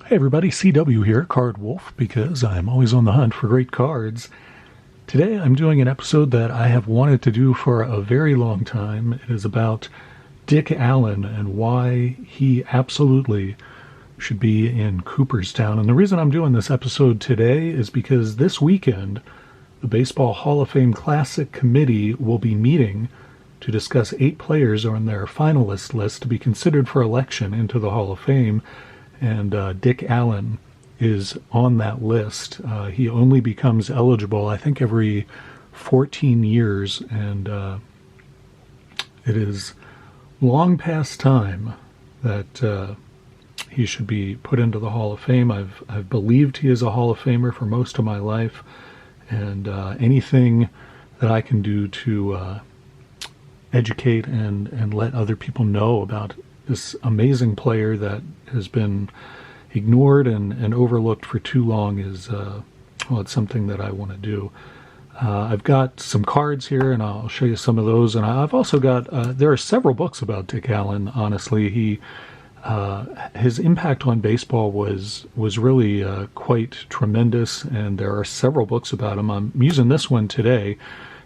Hey everybody, CW here, Card Wolf, because I'm always on the hunt for great cards. Today I'm doing an episode that I have wanted to do for a very long time. It is about Dick Allen and why he absolutely should be in Cooperstown. And the reason I'm doing this episode today is because this weekend the Baseball Hall of Fame Classic Committee will be meeting to discuss 8 players on their finalist list to be considered for election into the Hall of Fame. And Dick Allen is on that list. He only becomes eligible, I think, every 14 years, and it is long past time that he should be put into the Hall of Fame. I've believed he is a Hall of Famer for most of my life, and anything that I can do to educate and let other people know about this amazing player that has been ignored and overlooked for too long is, it's something that I want to do. I've got some cards here, and I'll show you some of those. And I've also got, there are several books about Dick Allen, honestly. His impact on baseball was really quite tremendous, and there are several books about him. I'm using this one today.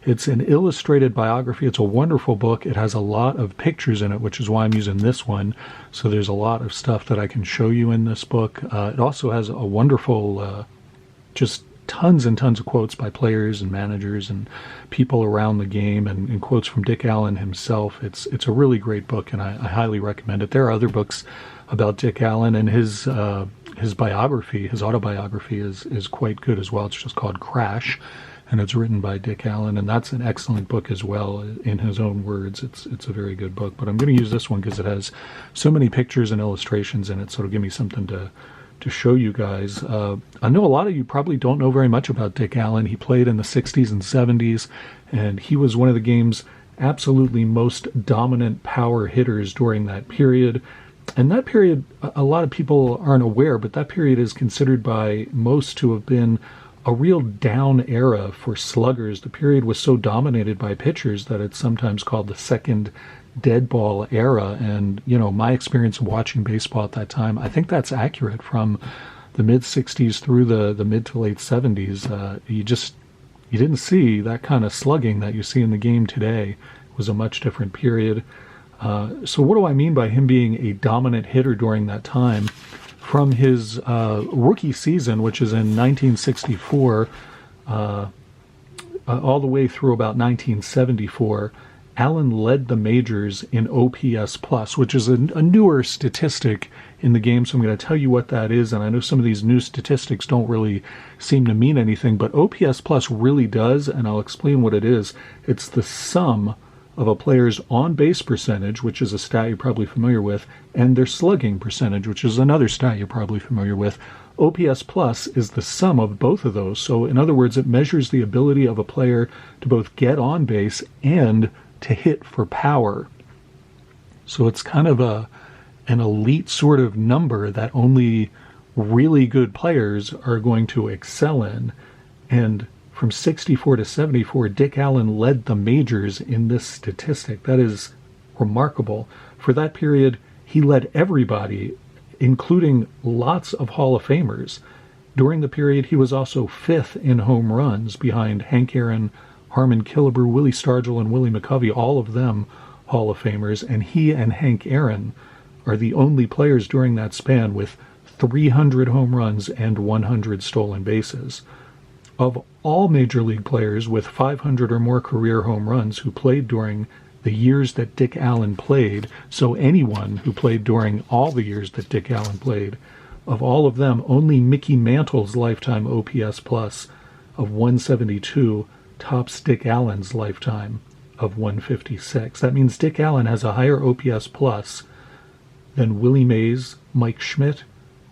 It's an illustrated biography. It's a wonderful book. It has a lot of pictures in it, which is why I'm using this one. So there's a lot of stuff that I can show you in this book. It also has a wonderful, just tons and tons of quotes by players and managers and people around the game, and quotes from Dick Allen himself. It's a really great book, and I highly recommend it. There are other books about Dick Allen, and his biography, his autobiography is quite good as well. It's just called Crash, and it's written by Dick Allen, and that's an excellent book as well, in his own words. It's a very good book, but I'm going to use this one because it has so many pictures and illustrations in it, so it'll give me something to show you guys. I know a lot of you probably don't know very much about Dick Allen. He played in the 60s and 70s, and he was one of the game's absolutely most dominant power hitters during that period. And that period, a lot of people aren't aware, but that period is considered by most to have been a real down era for sluggers. The period was so dominated by pitchers that it's sometimes called the second dead ball era. And, my experience watching baseball at that time, I think that's accurate. From the mid 60s through the mid to late 70s, you didn't see that kind of slugging that you see in the game today. It was a much different period. So what do I mean by him being a dominant hitter during that time? From his rookie season, which is in 1964, all the way through about 1974, Allen led the majors in OPS+, which is a newer statistic in the game, so I'm going to tell you what that is. And I know some of these new statistics don't really seem to mean anything, but OPS+ really does, and I'll explain what it is. It's the sum of a player's on-base percentage, which is a stat you're probably familiar with, and their slugging percentage, which is another stat you're probably familiar with. OPS plus is the sum of both of those. So in other words, it measures the ability of a player to both get on base and to hit for power. So it's kind of an elite sort of number that only really good players are going to excel in. And from 64 to 74, Dick Allen led the majors in this statistic. That is remarkable. For that period, he led everybody, including lots of Hall of Famers. During the period, he was also 5th in home runs, behind Hank Aaron, Harmon Killebrew, Willie Stargell, and Willie McCovey, all of them Hall of Famers. And he and Hank Aaron are the only players during that span with 300 home runs and 100 stolen bases. Of all major league players with 500 or more career home runs who played during the years that Dick Allen played, so anyone who played during all the years that Dick Allen played, of all of them, only Mickey Mantle's lifetime OPS plus of 172 tops Dick Allen's lifetime of 156. That means Dick Allen has a higher OPS plus than Willie Mays, Mike Schmidt,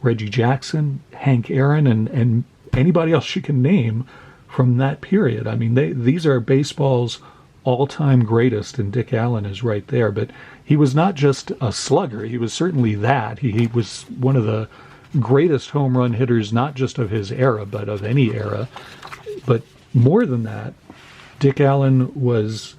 Reggie Jackson, Hank Aaron, and anybody else you can name from that period. I mean, these are baseball's all-time greatest, and Dick Allen is right there. But he was not just a slugger. He was certainly that. He was one of the greatest home run hitters, not just of his era, but of any era. But more than that, Dick Allen was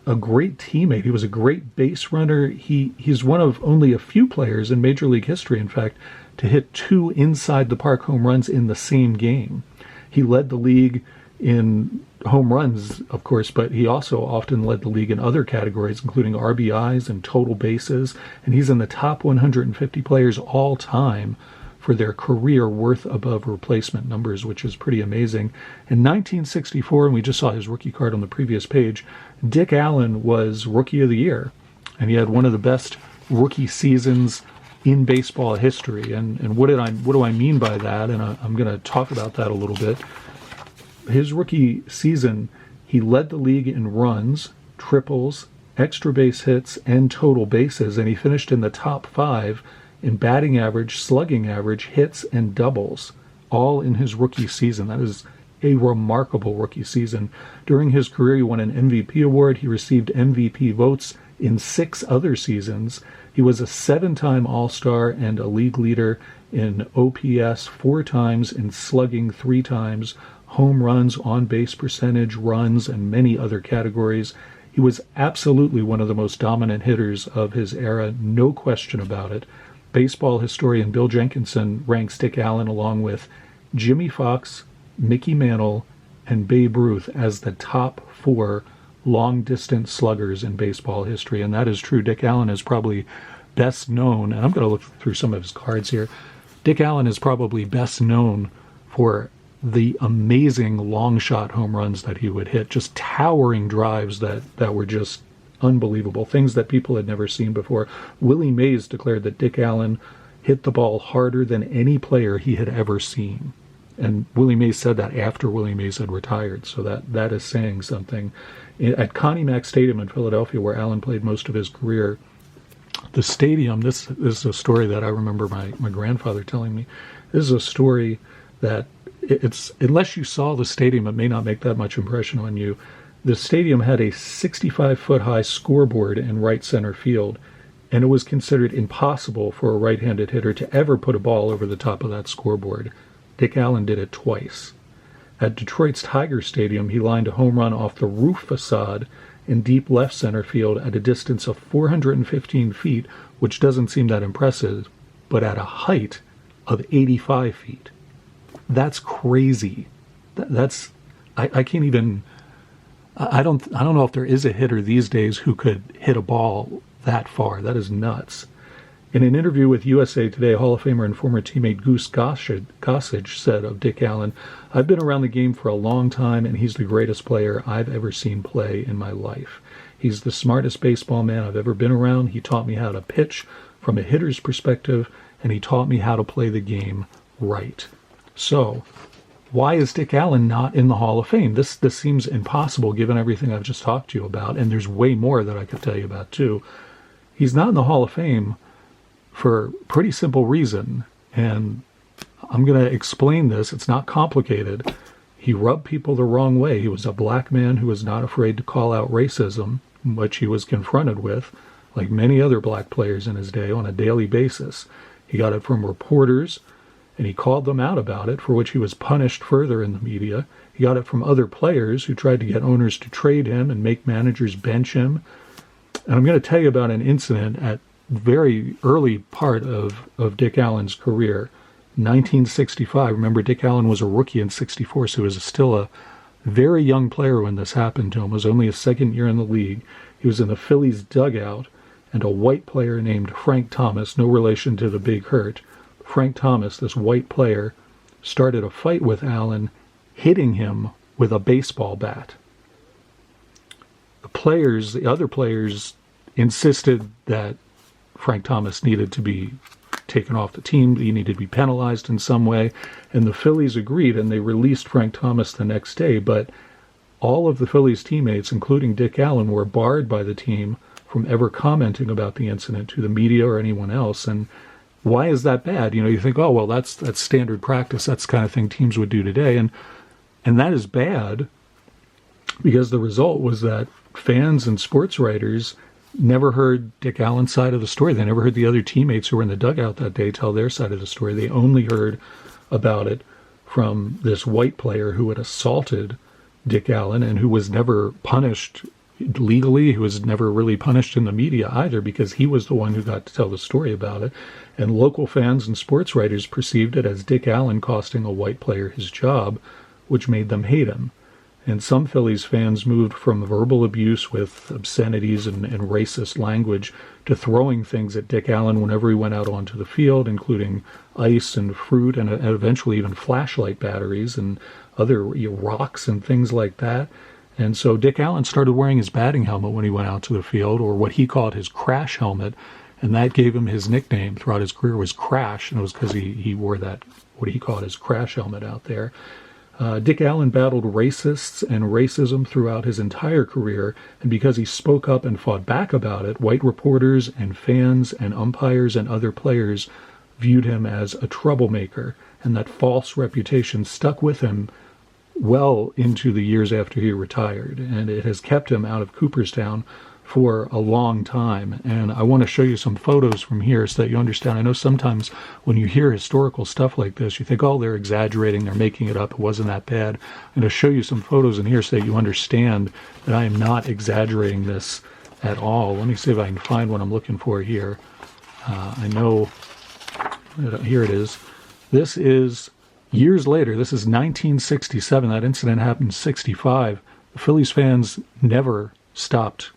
a great teammate. He was a great base runner. He's one of only a few players in Major League history, in fact, to hit 2 inside the park home runs in the same game. He led the league in home runs, of course, but he also often led the league in other categories, including RBIs and total bases. And he's in the top 150 players all time for their career worth above replacement numbers, which is pretty amazing. In 1964, and we just saw his rookie card on the previous page, Dick Allen was Rookie of the Year, and he had one of the best rookie seasons in baseball history. And what do I mean by that? And I'm going to talk about that a little bit. His rookie season, he led the league in runs, triples, extra base hits, and total bases, and he finished in the top 5 in batting average, slugging average, hits, and doubles, all in his rookie season. That is a remarkable rookie season. During his career, he won an MVP award. He received MVP votes in 6 other seasons. He was a 7-time All-Star and a league leader in OPS 4 times, in slugging 3 times, home runs, on-base percentage, runs, and many other categories. He was absolutely one of the most dominant hitters of his era, no question about it. Baseball historian Bill Jenkinson ranks Dick Allen along with Jimmy Fox, Mickey Mantle, and Babe Ruth as the top 4 long-distance sluggers in baseball history, and that is true. Dick Allen is probably best known, and I'm going to look through some of his cards here. Dick Allen is probably best known for the amazing long shot home runs that he would hit, just towering drives that were just unbelievable, things that people had never seen before. Willie Mays declared that Dick Allen hit the ball harder than any player he had ever seen. And Willie Mays said that after Willie Mays had retired, so that is saying something. At Connie Mack Stadium in Philadelphia, where Allen played most of his career, the stadium, this is a story that I remember my grandfather telling me. This is a story that it's, unless you saw the stadium, it may not make that much impression on you. The stadium had a 65-foot high scoreboard in right center field, and it was considered impossible for a right-handed hitter to ever put a ball over the top of that scoreboard. Dick Allen did it twice. At Detroit's Tiger Stadium, he lined a home run off the roof facade in deep left center field at a distance of 415 feet, which doesn't seem that impressive, but at a height of 85 feet. That's crazy. I can't even, I don't know if there is a hitter these days who could hit a ball that far. That is nuts. In an interview with USA Today, Hall of Famer and former teammate Goose Gossage said of Dick Allen, "I've been around the game for a long time, and he's the greatest player I've ever seen play in my life. He's the smartest baseball man I've ever been around. He taught me how to pitch from a hitter's perspective, and he taught me how to play the game right." So, why is Dick Allen not in the Hall of Fame? This seems impossible given everything I've just talked to you about, and there's way more that I could tell you about too. He's not in the Hall of Fame for a pretty simple reason, and I'm going to explain this. It's not complicated. He rubbed people the wrong way. He was a black man who was not afraid to call out racism, which he was confronted with, like many other black players in his day, on a daily basis. He got it from reporters, and he called them out about it, for which he was punished further in the media. He got it from other players who tried to get owners to trade him and make managers bench him. And I'm going to tell you about an incident at very early part of Dick Allen's career, 1965. Remember, Dick Allen was a rookie in 64, so he was still a very young player when this happened to him. It was only his second year in the league. He was in the Phillies dugout, and a white player named Frank Thomas, no relation to the Big Hurt, Frank Thomas, this white player, started a fight with Allen, hitting him with a baseball bat. The other players insisted that Frank Thomas needed to be taken off the team. He needed to be penalized in some way. And the Phillies agreed, and they released Frank Thomas the next day. But all of the Phillies teammates, including Dick Allen, were barred by the team from ever commenting about the incident to the media or anyone else. And why is that bad? You think, oh, well, that's standard practice. That's the kind of thing teams would do today. And that is bad because the result was that fans and sports writers never heard Dick Allen's side of the story. They never heard the other teammates who were in the dugout that day tell their side of the story. They only heard about it from this white player who had assaulted Dick Allen and who was never punished legally. He was never really punished in the media either, because he was the one who got to tell the story about it. And local fans and sports writers perceived it as Dick Allen costing a white player his job, which made them hate him. And some Phillies fans moved from verbal abuse with obscenities and racist language to throwing things at Dick Allen whenever he went out onto the field, including ice and fruit and eventually even flashlight batteries and other rocks and things like that. And so Dick Allen started wearing his batting helmet when he went out to the field, or what he called his crash helmet, and that gave him his nickname throughout his career was Crash, and it was because he wore that, what he called his crash helmet out there. Dick Allen battled racists and racism throughout his entire career, and because he spoke up and fought back about it, white reporters and fans and umpires and other players viewed him as a troublemaker, and that false reputation stuck with him well into the years after he retired, and it has kept him out of Cooperstown for a long time. And I want to show you some photos from here so that you understand. I know sometimes when you hear historical stuff like this, you think, oh, they're exaggerating, they're making it up, it wasn't that bad. I'm going to show you some photos in here so that you understand that I am not exaggerating this at all. Let me see if I can find what I'm looking for here. I know, here it is. This is years later. This is 1967. That incident happened in 65. The Phillies fans never stopped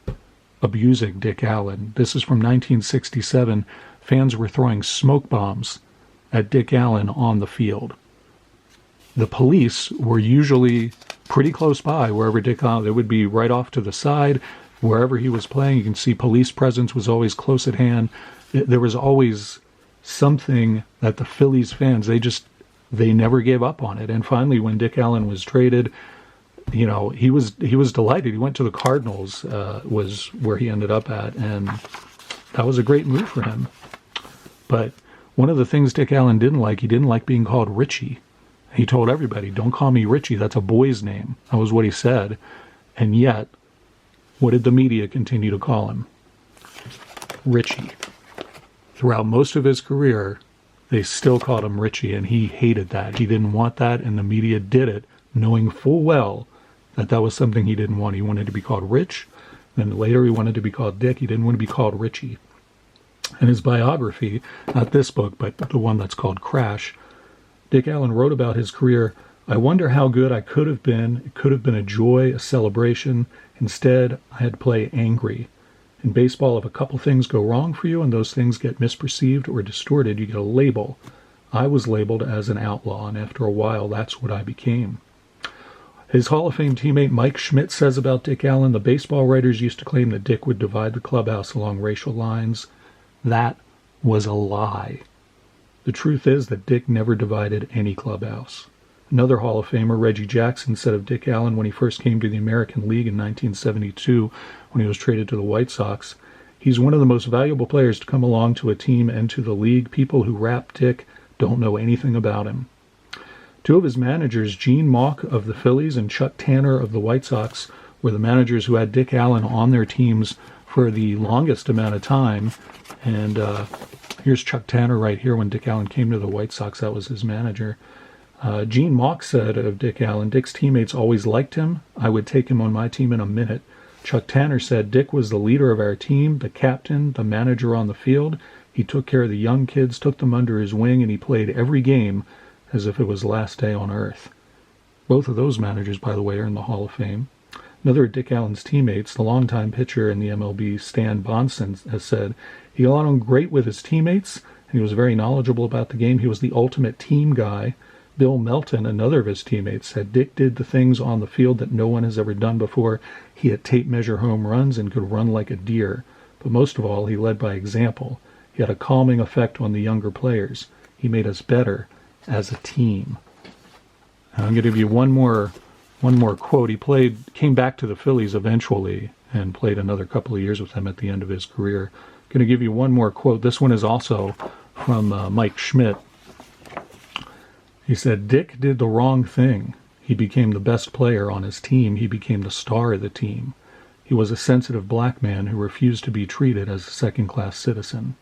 abusing Dick Allen. This is from 1967. Fans were throwing smoke bombs at Dick Allen on the field. The police were usually pretty close by wherever Dick Allen, they would be right off to the side. Wherever he was playing, you can see police presence was always close at hand. There was always something that the Phillies fans, they never gave up on it. And finally, when Dick Allen was traded, he was delighted. He went to the Cardinals, was where he ended up at, and that was a great move for him. But one of the things Dick Allen didn't like, he didn't like being called Richie. He told everybody, don't call me Richie, that's a boy's name. That was what he said. And yet, what did the media continue to call him? Richie. Throughout most of his career, they still called him Richie, and he hated that. He didn't want that, and the media did it, knowing full well that that was something he didn't want. He wanted to be called Rich, then later he wanted to be called Dick. He didn't want to be called Richie. In his biography, not this book, but the one that's called Crash, Dick Allen wrote about his career, I wonder how good I could have been. It could have been a joy, a celebration. Instead, I had to play angry. In baseball, if a couple things go wrong for you and those things get misperceived or distorted, you get a label. I was labeled as an outlaw, and after a while, that's what I became. His Hall of Fame teammate Mike Schmidt says about Dick Allen, the baseball writers used to claim that Dick would divide the clubhouse along racial lines. That was a lie. The truth is that Dick never divided any clubhouse. Another Hall of Famer, Reggie Jackson, said of Dick Allen when he first came to the American League in 1972, when he was traded to the White Sox, he's one of the most valuable players to come along to a team and to the league. People who rap Dick don't know anything about him. Two of his managers, Gene Mauch of the Phillies and Chuck Tanner of the White Sox, were the managers who had Dick Allen on their teams for the longest amount of time. And here's Chuck Tanner right here when Dick Allen came to the White Sox. That was his manager. Gene Mauch said of Dick Allen, Dick's teammates always liked him. I would take him on my team in a minute. Chuck Tanner said Dick was the leader of our team, the captain, the manager on the field. He took care of the young kids, took them under his wing, and he played every game as if it was the last day on earth. Both of those managers, by the way, are in the Hall of Fame. Another of Dick Allen's teammates, the longtime pitcher in the MLB, Stan Bonson, has said, he got on great with his teammates, and he was very knowledgeable about the game. He was the ultimate team guy. Bill Melton, another of his teammates, said Dick did the things on the field that no one has ever done before. He had tape measure home runs and could run like a deer. But most of all, he led by example. He had a calming effect on the younger players. He made us better as a team. And I'm going to give you one more quote. He came back to the Phillies eventually and played another couple of years with them at the end of his career. I'm going to give you one more quote. This one is also from Mike Schmidt. He said, Dick did the wrong thing. He became the best player on his team. He became the star of the team. He was a sensitive black man who refused to be treated as a second-class citizen.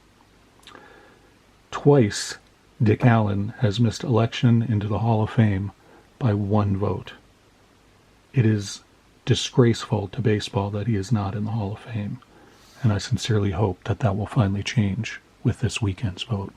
Twice, Dick Allen has missed election into the Hall of Fame by one vote. It is disgraceful to baseball that he is not in the Hall of Fame. And I sincerely hope that that will finally change with this weekend's vote.